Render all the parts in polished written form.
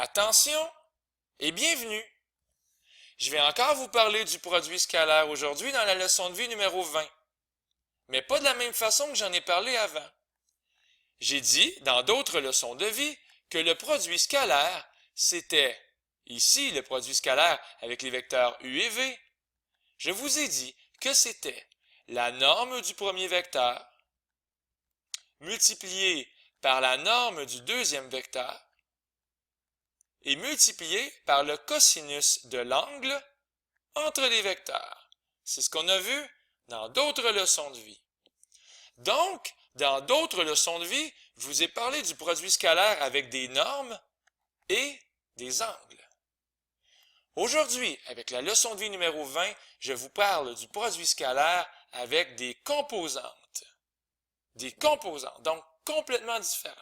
Attention et bienvenue! Je vais encore vous parler du produit scalaire aujourd'hui dans la leçon de vie numéro 20, mais pas de la même façon que j'en ai parlé avant. J'ai dit, dans d'autres leçons de vie, que le produit scalaire, c'était, ici le produit scalaire avec les vecteurs u et v, je vous ai dit que c'était la norme du premier vecteur multipliée par la norme du deuxième vecteur et multiplié par le cosinus de l'angle entre les vecteurs. C'est ce qu'on a vu dans d'autres leçons de vie. Donc, dans d'autres leçons de vie, je vous ai parlé du produit scalaire avec des normes et des angles. Aujourd'hui, avec la leçon de vie numéro 20, je vous parle du produit scalaire avec des composantes. Des composantes, donc complètement différents.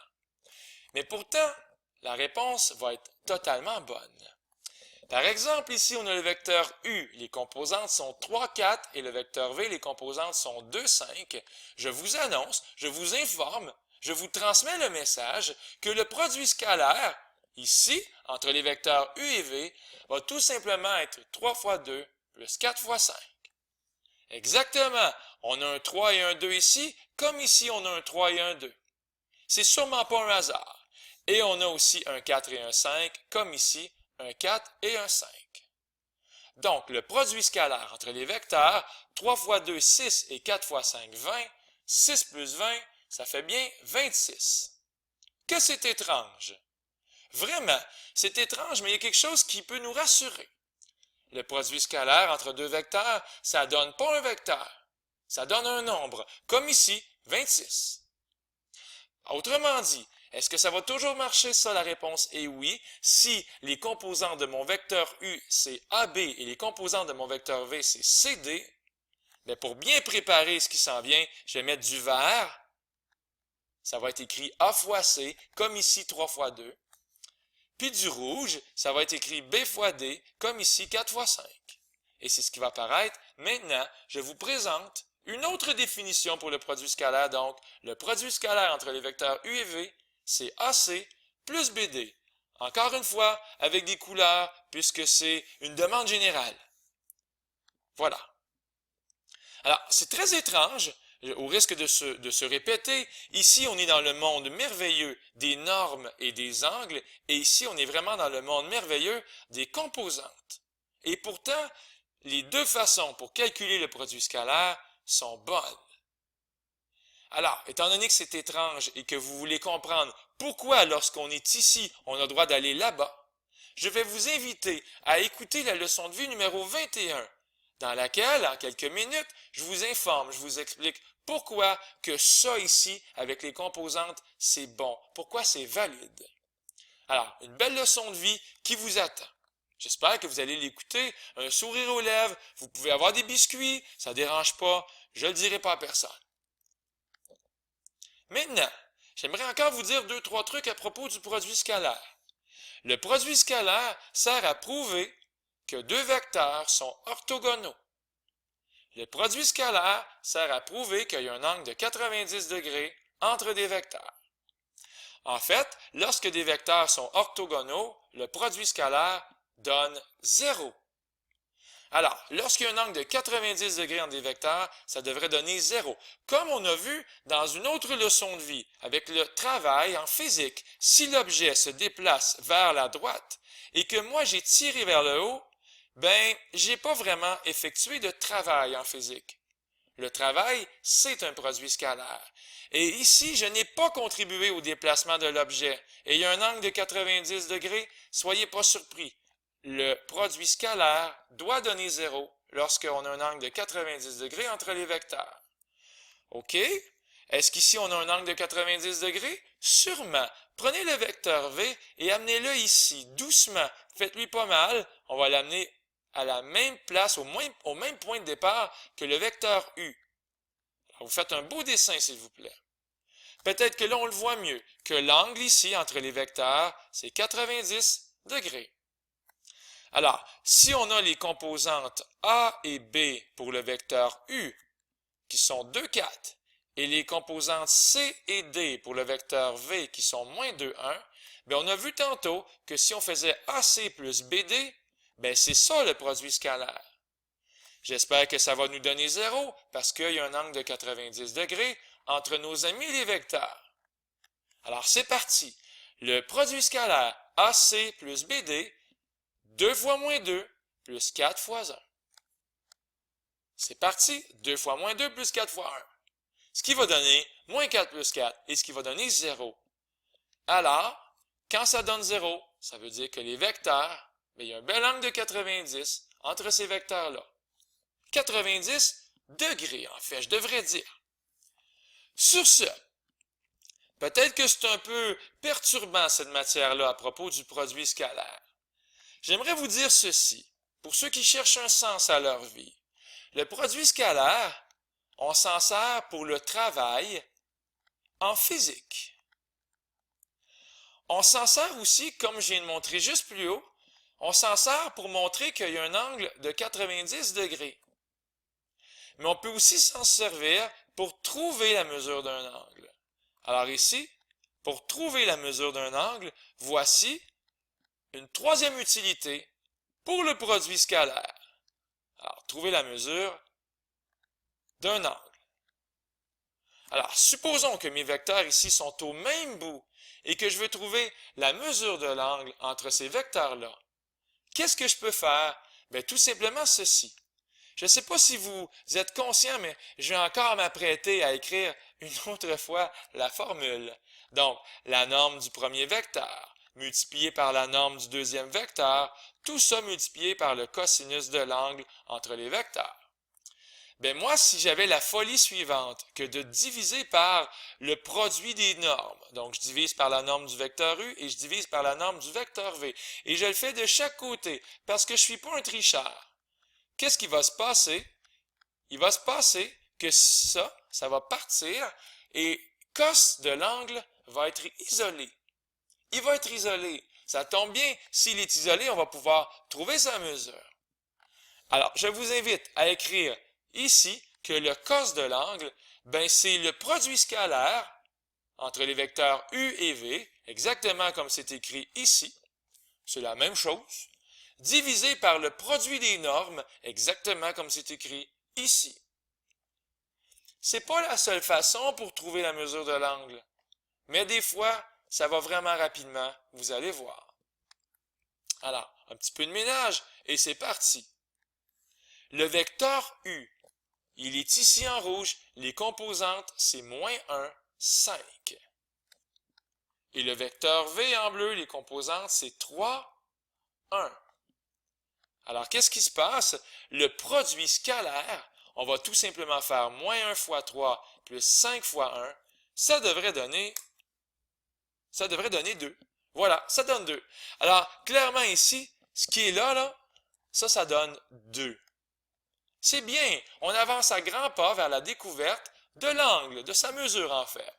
Mais pourtant, la réponse va être totalement bonne. Par exemple, ici, on a le vecteur U. Les composantes sont 3, 4 et le vecteur V, les composantes sont 2, 5. Je vous annonce, je vous informe, je vous transmets le message que le produit scalaire, ici, entre les vecteurs U et V, va tout simplement être 3 fois 2 plus 4 fois 5. Exactement, on a un 3 et un 2 ici, comme ici on a un 3 et un 2. C'est sûrement pas un hasard. Et on a aussi un 4 et un 5, comme ici, un 4 et un 5. Donc, le produit scalaire entre les vecteurs, 3 fois 2, 6 et 4 fois 5, 20, 6 plus 20, ça fait bien 26. Que c'est étrange! Vraiment, c'est étrange, mais il y a quelque chose qui peut nous rassurer. Le produit scalaire entre deux vecteurs, ça ne donne pas un vecteur, ça donne un nombre, comme ici, 26. Autrement dit, est-ce que ça va toujours marcher ça? La réponse est oui. Si les composants de mon vecteur U, c'est AB et les composants de mon vecteur V, c'est CD, mais pour bien préparer ce qui s'en vient, je vais mettre du vert. Ça va être écrit A fois C, comme ici 3 fois 2. Puis du rouge, ça va être écrit B fois D, comme ici 4 fois 5. Et c'est ce qui va apparaître. Maintenant, je vous présente une autre définition pour le produit scalaire. Donc, le produit scalaire entre les vecteurs U et V, c'est AC plus BD. Encore une fois, avec des couleurs, puisque c'est une demande générale. Voilà. Alors, c'est très étrange, au risque de se répéter. Ici, on est dans le monde merveilleux des normes et des angles, et ici, on est vraiment dans le monde merveilleux des composantes. Et pourtant, les deux façons pour calculer le produit scalaire sont bonnes. Alors, étant donné que c'est étrange et que vous voulez comprendre pourquoi lorsqu'on est ici, on a le droit d'aller là-bas, je vais vous inviter à écouter la leçon de vie numéro 21, dans laquelle, en quelques minutes, je vous informe, je vous explique pourquoi que ça ici, avec les composantes, c'est bon, pourquoi c'est valide. Alors, une belle leçon de vie qui vous attend. J'espère que vous allez l'écouter, un sourire aux lèvres, vous pouvez avoir des biscuits, ça ne dérange pas, je ne le dirai pas à personne. Maintenant, j'aimerais encore vous dire 2-3 trucs à propos du produit scalaire. Le produit scalaire sert à prouver que deux vecteurs sont orthogonaux. Le produit scalaire sert à prouver qu'il y a un angle de 90 degrés entre des vecteurs. En fait, lorsque des vecteurs sont orthogonaux, le produit scalaire donne 0. Alors, lorsqu'il y a un angle de 90 degrés entre des vecteurs, ça devrait donner 0. Comme on a vu dans une autre leçon de vie, avec le travail en physique, si l'objet se déplace vers la droite et que moi j'ai tiré vers le haut, ben, j'ai pas vraiment effectué de travail en physique. Le travail, c'est un produit scalaire. Et ici, je n'ai pas contribué au déplacement de l'objet. Et il y a un angle de 90 degrés, soyez pas surpris. Le produit scalaire doit donner 0 lorsqu'on a un angle de 90 degrés entre les vecteurs. OK? Est-ce qu'ici on a un angle de 90 degrés? Sûrement. Prenez le vecteur V et amenez-le ici, doucement. Faites-lui pas mal. On va l'amener à la même place, au même point de départ que le vecteur U. Alors, vous faites un beau dessin, s'il vous plaît. Peut-être que là, on le voit mieux, que l'angle ici entre les vecteurs, c'est 90 degrés. Alors, si on a les composantes A et B pour le vecteur U, qui sont 2, 4, et les composantes C et D pour le vecteur V, qui sont moins 2, 1, Bien, on a vu tantôt que si on faisait AC plus BD, bien, c'est ça le produit scalaire. J'espère que ça va nous donner 0 parce qu'il y a un angle de 90 degrés entre nos amis les vecteurs. Alors, c'est parti. Le produit scalaire AC plus BD, 2 fois moins 2 plus 4 fois 1. C'est parti. 2 fois moins 2 plus 4 fois 1. Ce qui va donner moins 4 plus 4 et ce qui va donner 0. Alors, quand ça donne 0, ça veut dire que les vecteurs, bien, il y a un bel angle de 90 entre ces vecteurs-là. 90 degrés, en fait, je devrais dire. Sur ce, peut-être que c'est un peu perturbant cette matière-là à propos du produit scalaire. J'aimerais vous dire ceci, pour ceux qui cherchent un sens à leur vie. Le produit scalaire, on s'en sert pour le travail en physique. On s'en sert aussi, comme je viens de montrer juste plus haut, on s'en sert pour montrer qu'il y a un angle de 90 degrés. Mais on peut aussi s'en servir pour trouver la mesure d'un angle. Alors ici, pour trouver la mesure d'un angle, voici une troisième utilité pour le produit scalaire. Alors, trouver la mesure d'un angle. Alors, supposons que mes vecteurs ici sont au même bout et que je veux trouver la mesure de l'angle entre ces vecteurs-là. Qu'est-ce que je peux faire? Bien, tout simplement ceci. Je ne sais pas si vous êtes conscient, mais je vais encore m'apprêter à écrire une autre fois la formule. Donc, la norme du premier vecteur, multiplié par la norme du deuxième vecteur, tout ça multiplié par le cosinus de l'angle entre les vecteurs. Ben moi, si j'avais la folie suivante, que de diviser par le produit des normes, donc je divise par la norme du vecteur U et je divise par la norme du vecteur V, et je le fais de chaque côté, parce que je ne suis pas un tricheur. Qu'est-ce qui va se passer? Il va se passer que ça va partir et cos de l'angle va être isolé. Il va être isolé. Ça tombe bien, s'il est isolé, on va pouvoir trouver sa mesure. Alors, je vous invite à écrire ici que le cos de l'angle, ben c'est le produit scalaire entre les vecteurs U et V, exactement comme c'est écrit ici. C'est la même chose. Divisé par le produit des normes, exactement comme c'est écrit ici. C'est pas la seule façon pour trouver la mesure de l'angle, mais des fois, ça va vraiment rapidement, vous allez voir. Alors, un petit peu de ménage et c'est parti. Le vecteur U, il est ici en rouge, les composantes, c'est moins 1, 5. Et le vecteur V en bleu, les composantes, c'est 3, 1. Alors, qu'est-ce qui se passe? Le produit scalaire, on va tout simplement faire moins 1 fois 3 plus 5 fois 1. Ça devrait donner 2. Voilà, ça donne 2. Alors, clairement ici, ce qui est là, ça donne 2. C'est bien, on avance à grands pas vers la découverte de l'angle, de sa mesure en fait.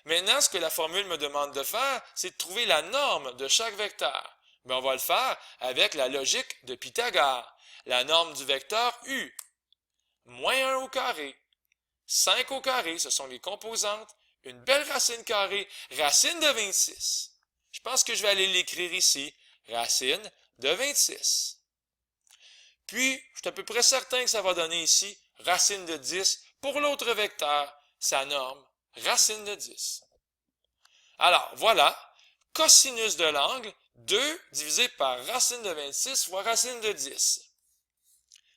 Maintenant, ce que la formule me demande de faire, c'est de trouver la norme de chaque vecteur. Mais on va le faire avec la logique de Pythagore. La norme du vecteur U. Moins 1 au carré. 5 au carré, ce sont les composantes. Une belle racine carrée, racine de 26. Je pense que je vais aller l'écrire ici. Racine de 26. Puis, je suis à peu près certain que ça va donner ici racine de 10 pour l'autre vecteur, sa norme, racine de 10. Alors, voilà, cosinus de l'angle, 2 divisé par racine de 26 fois racine de 10.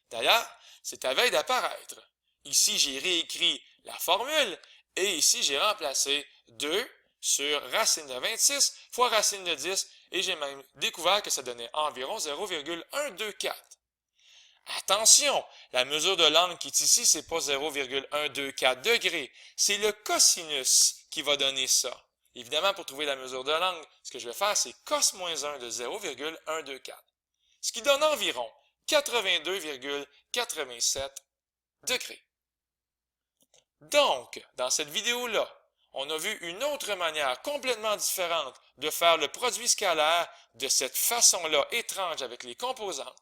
D'ailleurs, c'est à veille d'apparaître. Ici, j'ai réécrit la formule et ici, j'ai remplacé 2 sur racine de 26 fois racine de 10 et j'ai même découvert que ça donnait environ 0,124. Attention, la mesure de l'angle qui est ici, c'est pas 0,124 degrés, c'est le cosinus qui va donner ça. Évidemment, pour trouver la mesure de l'angle, ce que je vais faire, c'est cos moins 1 de 0,124, ce qui donne environ 82,87 degrés. Donc, dans cette vidéo-là, on a vu une autre manière complètement différente de faire le produit scalaire de cette façon-là étrange avec les composantes.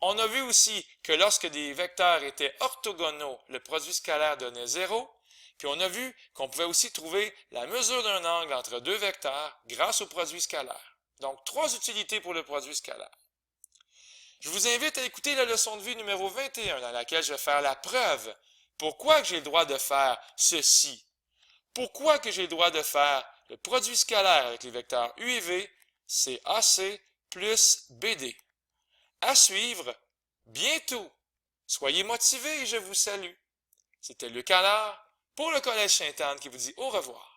On a vu aussi que lorsque des vecteurs étaient orthogonaux, le produit scalaire donnait 0, Puis on a vu qu'on pouvait aussi trouver la mesure d'un angle entre deux vecteurs grâce au produit scalaire. Donc, 3 utilités pour le produit scalaire. Je vous invite à écouter la leçon de vie numéro 21 dans laquelle je vais faire la preuve. Pourquoi que j'ai le droit de faire ceci? Pourquoi que j'ai le droit de faire le produit scalaire avec les vecteurs U et V, c'est AC plus BD. À suivre bientôt. Soyez motivés et je vous salue. C'était Luc Allard pour le Collège Sainte-Anne qui vous dit au revoir.